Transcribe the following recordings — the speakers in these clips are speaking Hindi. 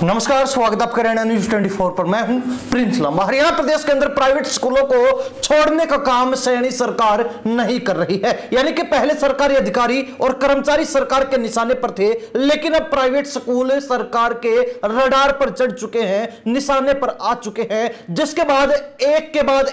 नमस्कार, स्वागत आपका हरियाणा न्यूज 24 पर। मैं हूं प्रिंस लांबा। हरियाणा प्रदेश के अंदर प्राइवेट स्कूलों को छोड़ने का काम सैनी सरकार नहीं कर रही है। यानी कि पहले सरकारी अधिकारी और कर्मचारी सरकार के निशाने पर थे, लेकिन अब प्राइवेट स्कूल सरकार के रडार पर चढ़ चुके हैं, निशाने पर आ चुके हैं, जिसके बाद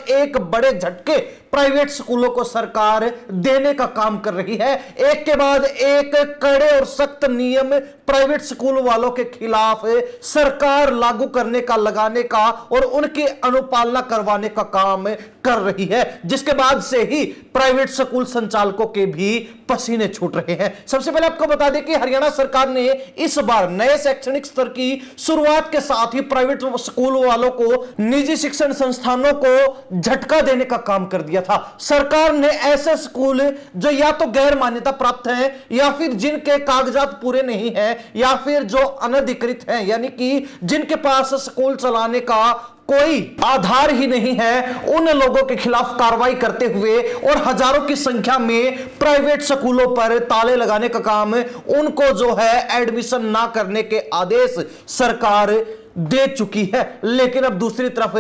एक बड़े झटके प्राइवेट स्कूलों को सरकार देने का काम कर रही है। एक के बाद एक कड़े और सख्त नियम प्राइवेट स्कूल वालों के खिलाफ सरकार लागू करने का, लगाने का और उनकी अनुपालना करवाने का काम कर रही है, जिसके बाद से ही प्राइवेट स्कूल संचालकों के भी पसीने छूट रहे हैं। सबसे पहले आपको बता दें कि हरियाणा सरकार ने इस बार नए शैक्षणिक स्तर की शुरुआत के साथ ही प्राइवेट स्कूल वालों को, निजी शिक्षण संस्थानों को झटका देने का काम कर दिया था। सरकार ने ऐसे स्कूल जो या तो गैर मान्यता प्राप्त हैं, या फिर जिनके कागजात पूरे नहीं हैं, या फिर जो अनधिकृत हैं, यानी कि जिनके पास स्कूल चलाने का कोई आधार ही नहीं है, उन लोगों के खिलाफ कार्रवाई करते हुए और हजारों की संख्या में प्राइवेट स्कूलों पर ताले लगाने का काम, उनको जो है एडमिशन ना करने के आदेश सरकार दे चुकी है। लेकिन अब दूसरी तरफ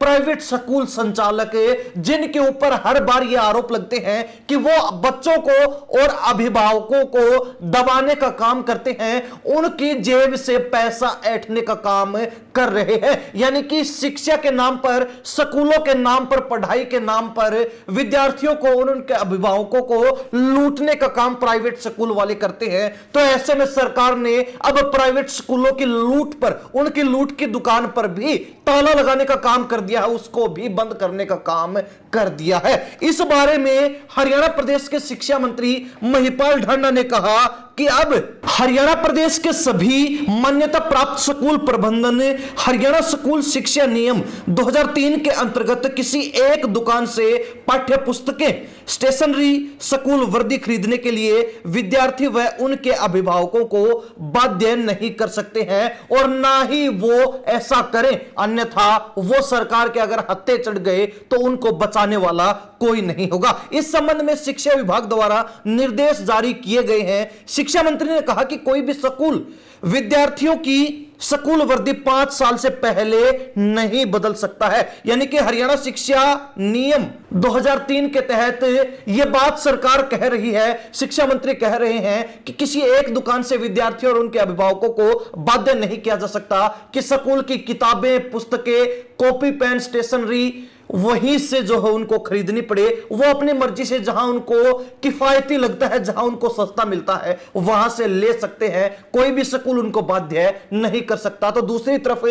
प्राइवेट स्कूल संचालक, जिनके ऊपर हर बार यह आरोप लगते हैं कि वो बच्चों को और अभिभावकों को दबाने का काम करते हैं, उनकी जेब से पैसा ऐंठने का काम कर रहे हैं। यानी कि शिक्षा के नाम पर, स्कूलों के नाम पर, पढ़ाई के नाम पर विद्यार्थियों को और उनके अभिभावकों को लूटने का काम प्राइवेट स्कूल वाले करते हैं। तो ऐसे में सरकार ने अब प्राइवेट स्कूलों की लूट पर, उनकी लूट की दुकान पर भी ताला लगाने का काम कर दिया है, उसको भी बंद करने का काम कर दिया है। इस बारे में हरियाणा प्रदेश के शिक्षा मंत्री महिपाल ढांडा ने कहा कि अब हरियाणा प्रदेश के सभी मान्यता प्राप्त स्कूल प्रबंधन हरियाणा स्कूल शिक्षा नियम 2003 के अंतर्गत किसी एक दुकान से पाठ्य पुस्तकें, स्टेशनरी, स्कूल वर्दी खरीदने के लिए विद्यार्थी व उनके अभिभावकों को बाध्य नहीं कर सकते हैं, और ना ही वो ऐसा करें, अन्यथा वो सरकार के अगर हत्थे चढ़ गए तो उनको बचाने वाला कोई नहीं होगा। इस संबंध में शिक्षा विभाग द्वारा निर्देश जारी किए गए हैं। शिक्षा मंत्री ने कहा कि कोई भी स्कूल विद्यार्थियों की स्कूल वर्दी 5 साल से पहले नहीं बदल सकता है। यानी कि हरियाणा शिक्षा नियम 2003 के तहत यह बात सरकार कह रही है, शिक्षा मंत्री कह रहे हैं कि किसी एक दुकान से विद्यार्थियों और उनके अभिभावकों को बाध्य नहीं किया जा सकता कि स्कूल की किताबें, पुस्तकें, कॉपी, पेन, स्टेशनरी वहीं से जो है उनको खरीदनी पड़े। वो अपनी मर्जी से जहां उनको किफायती लगता है, जहां उनको सस्ता मिलता है, वहां से ले सकते हैं। कोई भी स्कूल उनको बाध्य नहीं कर सकता। तो दूसरी तरफ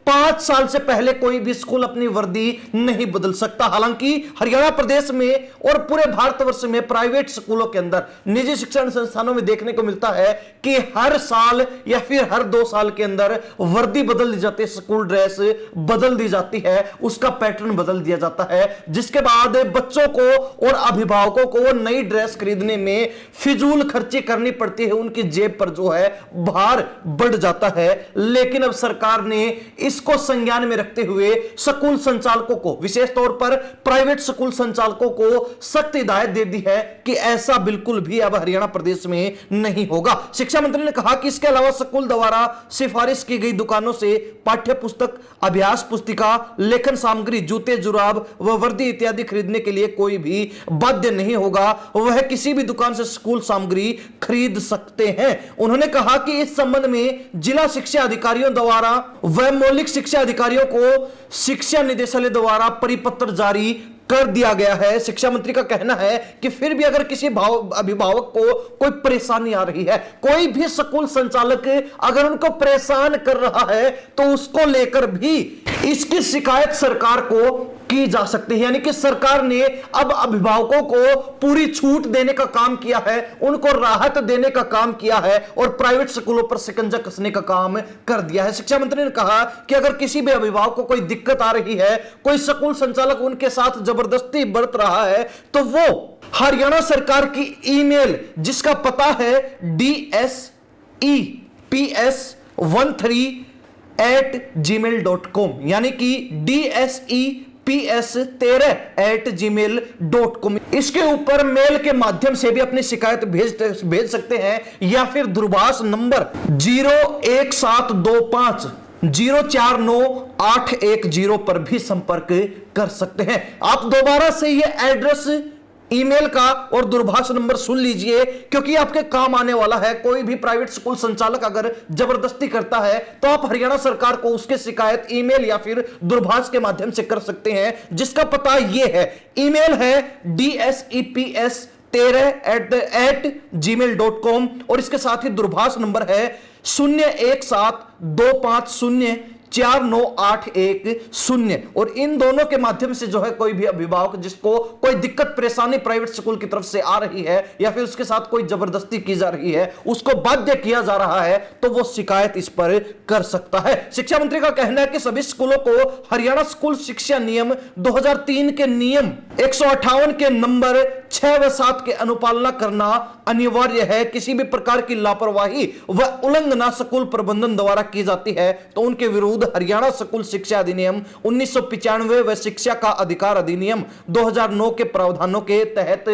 5 साल से पहले कोई भी स्कूल अपनी वर्दी नहीं बदल सकता। हालांकि हरियाणा प्रदेश में और पूरे भारतवर्ष में प्राइवेट स्कूलों के अंदर, निजी शिक्षण संस्थानों में देखने को मिलता है कि हर साल या फिर हर 2 साल के अंदर वर्दी बदल दी जाती है, स्कूल ड्रेस बदल दी जाती है, उसका पैटर्न बदल दिया जाता है, जिसके बाद बच्चों को और अभिभावकों को नई ड्रेस खरीदने में फिजूल खर्ची करनी पड़ती है, उनकी जेब पर जो है भार बढ़ जाता है। लेकिन अब सरकार ने इसको संज्ञान में रखते हुए स्कूल संचालकों को, विशेष तौर पर प्राइवेट स्कूल संचालकों को सख्त हिदायत दे दी है कि ऐसा बिल्कुल भी अब हरियाणा प्रदेश में नहीं होगा। शिक्षा मंत्री ने कहा कि इसके अलावा स्कूल द्वारा सिफारिश की गई दुकानों से पाठ्य पुस्तक, अभ्यास पुस्तिका, लेखन सामग्री, जूते, जुराब व वर्दी इत्यादि खरीदने के लिए कोई भी बाध्य नहीं होगा। वह किसी भी दुकान से स्कूल सामग्री खरीद सकते हैं। उन्होंने कहा कि इस संबंध में जिला शिक्षा अधिकारियों द्वारा व मौलिक शिक्षा अधिकारियों को शिक्षा निदेशालय द्वारा परिपत्र जारी कर दिया गया है। शिक्षा मंत्री का कहना है कि फिर भी अगर किसी अभिभावक को कोई परेशानी आ रही है, कोई भी स्कूल संचालक अगर उनको परेशान कर रहा है, तो उसको लेकर भी इसकी शिकायत सरकार को की जा सकती है। यानी कि सरकार ने अब अभिभावकों को पूरी छूट देने का काम किया है, उनको राहत देने का काम किया है और प्राइवेट स्कूलों पर शिकंजा कसने का काम कर दिया है। शिक्षा मंत्री ने कहा कि अगर किसी भी अभिभावक को कोई दिक्कत आ रही है, कोई स्कूल संचालक उनके साथ जबरदस्ती बरत रहा है, तो वो हरियाणा सरकार की ईमेल, जिसका पता है DSEPS13@gmail.com, यानी कि DSEPS ps13@gmail.com। इसके ऊपर मेल के माध्यम से भी अपनी शिकायत भेज सकते हैं या फिर दूरभाष नंबर 01725 049810 पर भी संपर्क कर सकते हैं। आप दोबारा से ये एड्रेस, ईमेल का और दूरभाष नंबर सुन लीजिए, क्योंकि आपके काम आने वाला है। कोई भी प्राइवेट स्कूल संचालक अगर जबरदस्ती करता है तो आप हरियाणा सरकार को उसके शिकायत ईमेल या फिर दूरभाष के माध्यम से कर सकते हैं, जिसका पता यह है। ईमेल है DSEPS13@gmail.com और इसके साथ ही दूरभाष नंबर है 01725049810 और इन दोनों के माध्यम से जो है कोई भी अभिभावक जिसको कोई दिक्कत परेशानी प्राइवेट स्कूल की तरफ से आ रही है या फिर उसके साथ कोई जबरदस्ती की जा रही है, उसको बाध्य किया जा रहा है, तो वो शिकायत इस पर कर सकता है। शिक्षा मंत्री का कहना है कि सभी स्कूलों को हरियाणा स्कूल शिक्षा नियम 2003 के नियम 158 के नंबर 6 व 7 के अनुपालना करना अनिवार्य है। किसी भी प्रकार की लापरवाही व उल्लंघना स्कूल प्रबंधन द्वारा की जाती है तो उनके विरुद्ध हरियाणा स्कूल शिक्षा अधिनियम 1995 व शिक्षा का अधिकार अधिनियम 2009 के प्रावधानों के तहत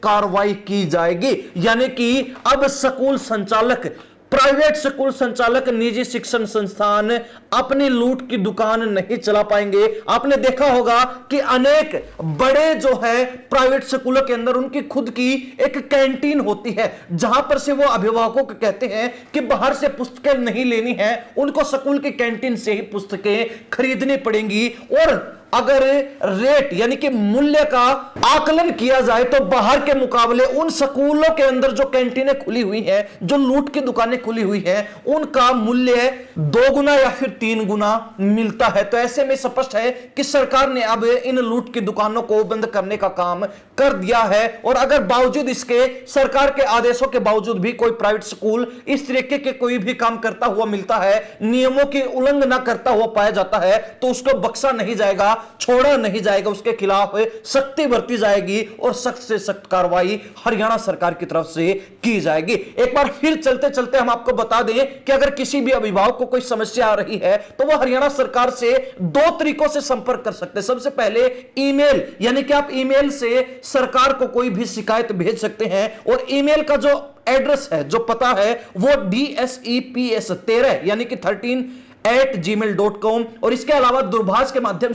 कार्रवाई की जाएगी। यानी कि अब स्कूल संचालक, प्राइवेट स्कूल संचालक, निजी शिक्षण संस्थान अपनी लूट की दुकान नहीं चला पाएंगे। आपने देखा होगा कि अनेक बड़े जो है प्राइवेट स्कूलों के अंदर उनकी खुद की एक कैंटीन होती है, जहां पर से वो अभिभावकों को कहते हैं कि बाहर से पुस्तकें नहीं लेनी है, उनको स्कूल की कैंटीन से ही पुस्तकें खरीदनी पड़ेंगी। और अगर रेट यानी कि मूल्य का आकलन किया जाए तो बाहर के मुकाबले उन स्कूलों के अंदर जो कैंटीनें खुली हुई हैं, जो लूट की दुकानें खुली हुई हैं, उनका मूल्य 2 गुना या फिर 3 गुना मिलता है। तो ऐसे में स्पष्ट है कि सरकार ने अब इन लूट की दुकानों को बंद करने का काम कर दिया है। और अगर बावजूद इसके, सरकार के आदेशों के बावजूद भी कोई प्राइवेट स्कूल इस तरीके के कोई भी काम करता हुआ मिलता है, नियमों की उल्लंघना करता हुआ पाया जाता है, तो उसको बख्शा नहीं जाएगा, छोड़ा नहीं जाएगा, उसके खिलाफ सख्ती बरती जाएगी और सख्त से सख्त कार्रवाई हरियाणा सरकार की तरफ से की जाएगी। एक बार फिर चलते चलते हम आपको बता दें कि अगर किसी भी अभिभावक को कोई समस्या आ रही है तो वह हरियाणा सरकार से 2 तरीकों से संपर्क कर सकते हैं। सबसे पहले ईमेल, यानी कि आप ईमेल से सरकार को कोई भी शिकायत भेज सकते हैं और ईमेल का जो एड्रेस है, जो पता है, वो DSEPS13 यानी कि 13@gmail.com और इसके अलावा दूरभाष के माध्यम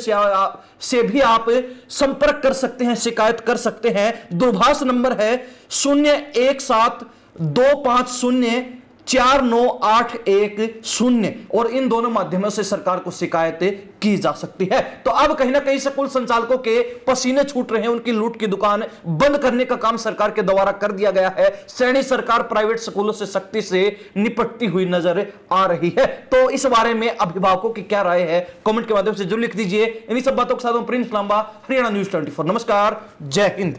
से भी आप संपर्क कर सकते हैं, शिकायत कर सकते हैं। दूरभाष नंबर है 01725049810 और इन दोनों माध्यमों से सरकार को शिकायत की जा सकती है। तो अब कहीं ना कहीं स्कूल संचालकों के पसीने छूट रहे हैं, उनकी लूट की दुकान बंद करने का काम सरकार के द्वारा कर दिया गया है। सैनी सरकार प्राइवेट स्कूलों से सख्ती से निपटती हुई नजर आ रही है। तो इस बारे में अभिभावकों की क्या राय है, कमेंट के माध्यम से जरूर लिख दीजिए। इन्हीं सब बातों के साथ प्रिंस लांबा, हरियाणा न्यूज 24। नमस्कार, जय हिंद।